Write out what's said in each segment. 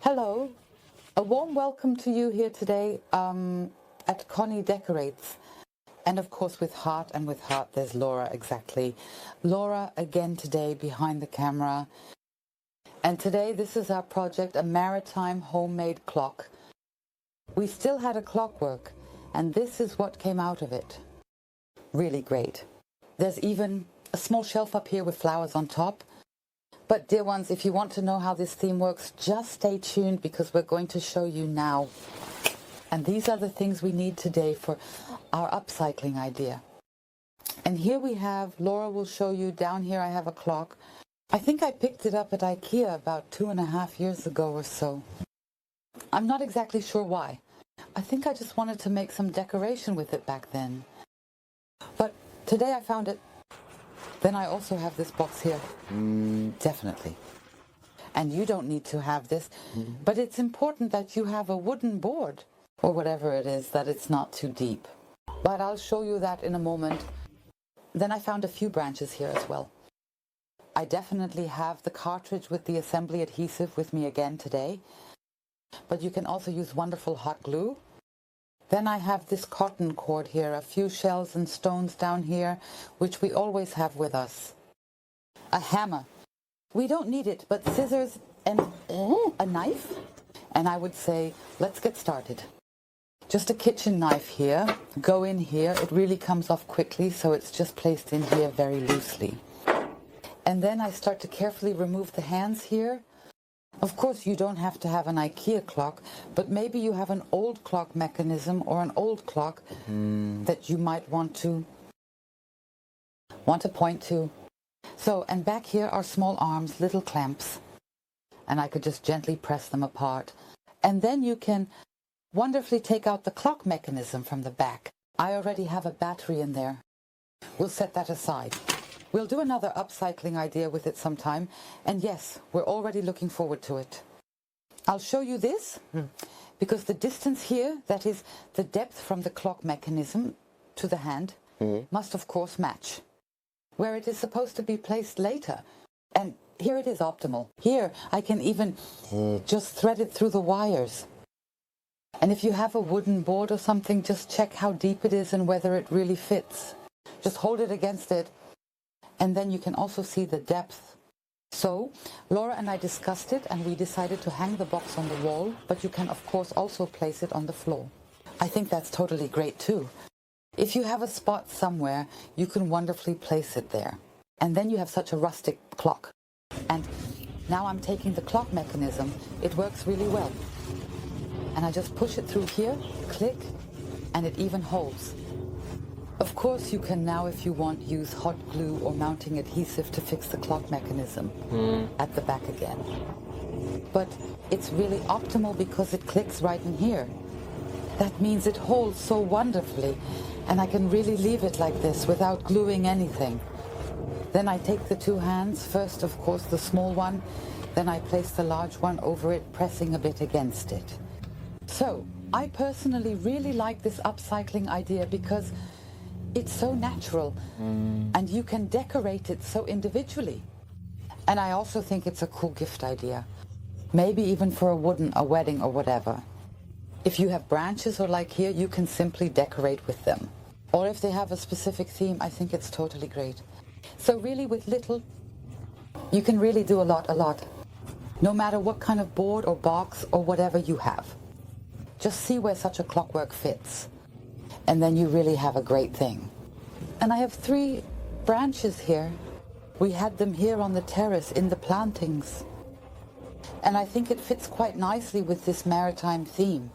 Hello, a warm welcome to you here today at Conny Decorates. And of course with heart, and with heart there's Laura, exactly. Laura again today behind the camera. And today this is our project, a maritime homemade clock. We still had a clockwork, and this is what came out of it. Really great. There's even a small shelf up here with flowers on top. But dear ones, if you want to know how this theme works, just stay tuned because we're going to show you now. And these are the things we need today for our upcycling idea. And here we have, Laura will show you, down here I have a clock. I think I picked it up at IKEA about 2.5 years ago or so. I'm not exactly sure why. I think I just wanted to make some decoration with it back then. But today I found it. Then I also have this box here. Definitely. And you don't need to have this, but it's important that you have a wooden board or whatever it is, that it's not too deep. But I'll show you that in a moment. Then I found a few branches here as well. I definitely have the cartridge with the assembly adhesive with me again today, but you can also use wonderful hot glue. Then I have this cotton cord here, a few shells and stones down here, which we always have with us. A hammer. We don't need it, but scissors and a knife. And I would say, let's get started. Just a kitchen knife here. Go in here. It really comes off quickly, so it's just placed in here very loosely. And then I start to carefully remove the hands here. Of course, you don't have to have an IKEA clock, but maybe you have an old clock mechanism or an old clock that you might want to point to. So, and back here are small arms, little clamps, and I could just gently press them apart. And then you can wonderfully take out the clock mechanism from the back. I already have a battery in there. We'll set that aside. We'll do another upcycling idea with it sometime. And yes, we're already looking forward to it. I'll show you this because the distance here, that is the depth from the clock mechanism to the hand, must of course match where it is supposed to be placed later. And here it is optimal. Here I can even just thread it through the wires. And if you have a wooden board or something, just check how deep it is and whether it really fits. Just hold it against it. And then you can also see the depth. So, Laura and I discussed it and we decided to hang the box on the wall, but you can of course also place it on the floor. I think that's totally great too. If you have a spot somewhere, you can wonderfully place it there. And then you have such a rustic clock. And now I'm taking the clock mechanism. It works really well. And I just push it through here, click, and it even holds. Of course you can now, if you want, use hot glue or mounting adhesive to fix the clock mechanism at the back again. But it's really optimal because it clicks right in here. That means it holds so wonderfully, and I can really leave it like this without gluing anything. Then I take the two hands, first of course the small one, then I place the large one over it, pressing a bit against it. So, I personally really like this upcycling idea because it's so natural and you can decorate it so individually. And I also think it's a cool gift idea. Maybe even for a wedding or whatever. If you have branches or like here, you can simply decorate with them. Or if they have a specific theme, I think it's totally great. So really with little, you can really do a lot. No matter what kind of board or box or whatever you have. Just see where such a clockwork fits. And then you really have a great thing. And I have 3 branches here. We had them here on the terrace in the plantings. And I think it fits quite nicely with this maritime theme.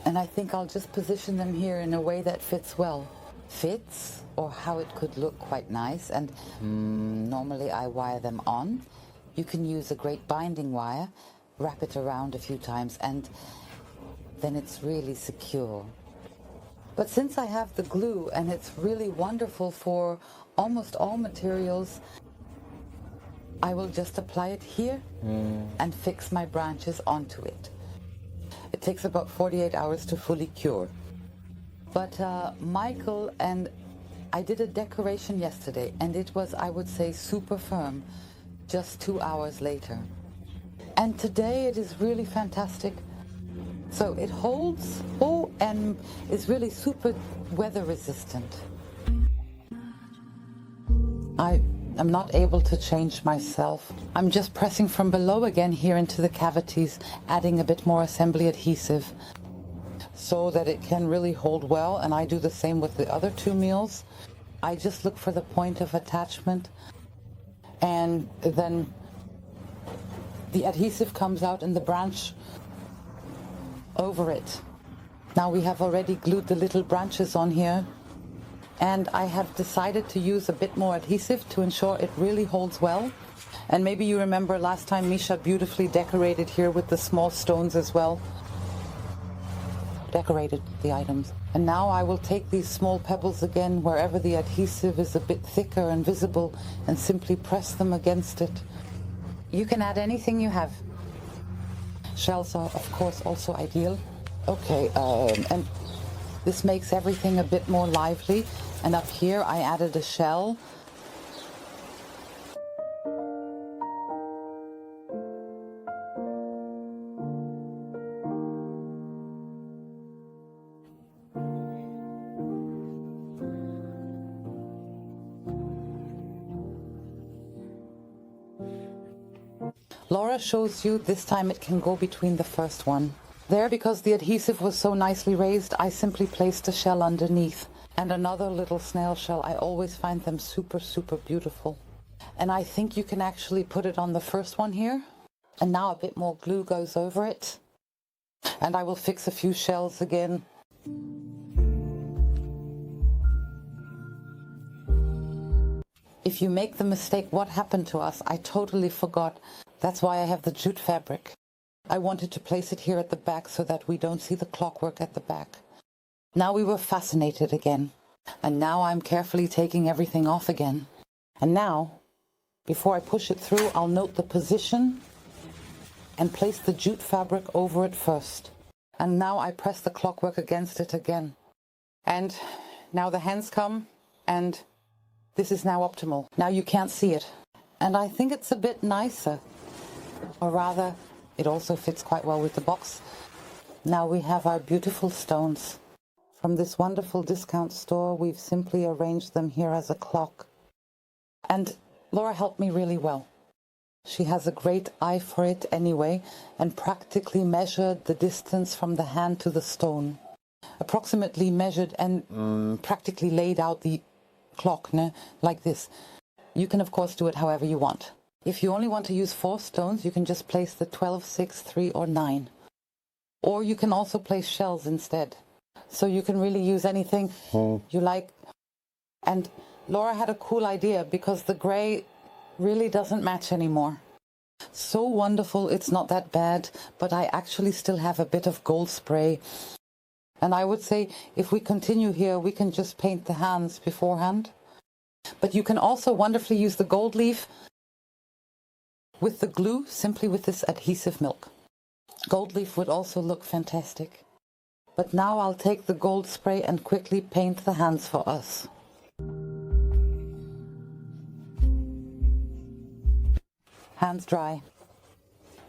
And I think I'll just position them here in a way that fits well. Fits, or how it could look quite nice. And normally I wire them on. You can use a great binding wire, wrap it around a few times, and then it's really secure. But since I have the glue and it's really wonderful for almost all materials, I will just apply it here and fix my branches onto it. It takes about 48 hours to fully cure. But Michael and I did a decoration yesterday and it was, I would say, super firm just 2 hours later. And today it is really fantastic. So it holds, and is really super weather resistant. I am not able to change myself. I'm just pressing from below again here into the cavities, adding a bit more assembly adhesive so that it can really hold well. And I do the same with the other two meals. I just look for the point of attachment, and then the adhesive comes out in the branch over it. Now we have already glued the little branches on here, and I have decided to use a bit more adhesive to ensure it really holds well. And maybe you remember last time Micha beautifully decorated here with the small stones as well. Decorated the items. And now I will take these small pebbles again wherever the adhesive is a bit thicker and visible, and simply press them against it. You can add anything you have. Shells are of course also ideal. Okay, and this makes everything a bit more lively. And up here I added a shell. Laura shows you this time it can go between the first one. There, because the adhesive was so nicely raised, I simply placed a shell underneath. And another little snail shell. I always find them super, super beautiful. And I think you can actually put it on the first one here. And now a bit more glue goes over it. And I will fix a few shells again. If you make the mistake, what happened to us? I totally forgot. That's why I have the jute fabric. I wanted to place it here at the back so that we don't see the clockwork at the back. Now we were fascinated again. And now I'm carefully taking everything off again. And now, before I push it through, I'll note the position and place the jute fabric over it first. And now I press the clockwork against it again. And now the hands come, and this is now optimal. Now you can't see it. And I think it's a bit nicer. Or rather, it also fits quite well with the box. Now we have our beautiful stones. From this wonderful discount store, we've simply arranged them here as a clock. And Laura helped me really well. She has a great eye for it anyway, and practically measured the distance from the hand to the stone. Approximately measured and practically laid out the clock, like this. You can of course do it however you want. If you only want to use 4 stones, you can just place the 12, 6, 3 or 9. Or you can also place shells instead. So you can really use anything you like. And Laura had a cool idea, because the grey really doesn't match anymore. So wonderful, it's not that bad, but I actually still have a bit of gold spray. And I would say if we continue here, we can just paint the hands beforehand. But you can also wonderfully use the gold leaf with the glue, simply with this adhesive milk. Gold leaf would also look fantastic. But now I'll take the gold spray and quickly paint the hands for us. Hands dry.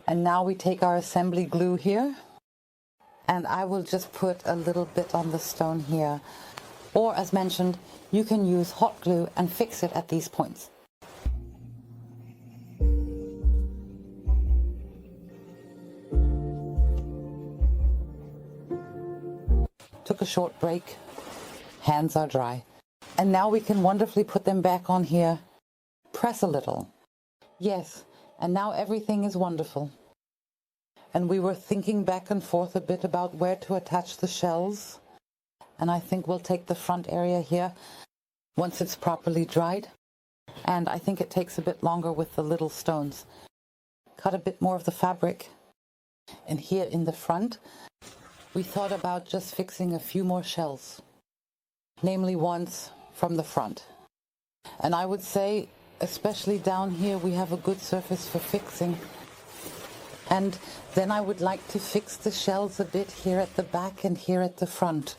And now we take our assembly glue here. And I will just put a little bit on the stone here. Or, as mentioned, you can use hot glue and fix it at these points. Took a short break. Hands are dry. And now we can wonderfully put them back on here. Press a little. Yes, and now everything is wonderful. And we were thinking back and forth a bit about where to attach the shells. And I think we'll take the front area here once it's properly dried. And I think it takes a bit longer with the little stones. Cut a bit more of the fabric. And here in the front, we thought about just fixing a few more shells. Namely ones from the front. And I would say, especially down here, we have a good surface for fixing. And then I would like to fix the shells a bit here at the back and here at the front.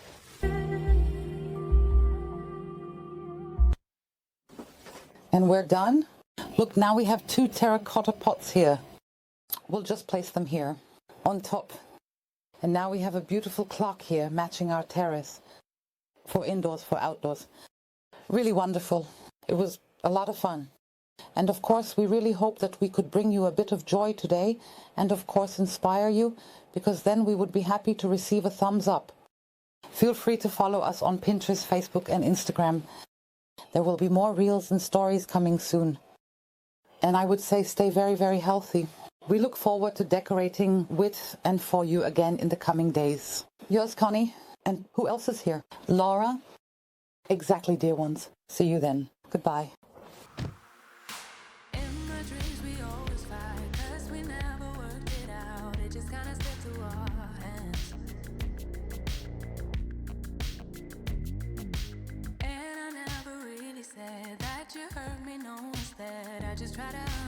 And we're done. Look, now we have 2 terracotta pots here. we'll just place them here on top. And now we have a beautiful clock here matching our terrace for indoors, for outdoors. Really wonderful. It was a lot of fun. And of course, we really hope that we could bring you a bit of joy today and of course inspire you, because then we would be happy to receive a thumbs up. Feel free to follow us on Pinterest, Facebook and Instagram. There will be more reels and stories coming soon. And I would say stay very, very healthy. We look forward to decorating with and for you again in the coming days. Yours, Connie. And who else is here? Laura. Exactly, dear ones. See you then. Goodbye. You hurt me, no, instead I just try to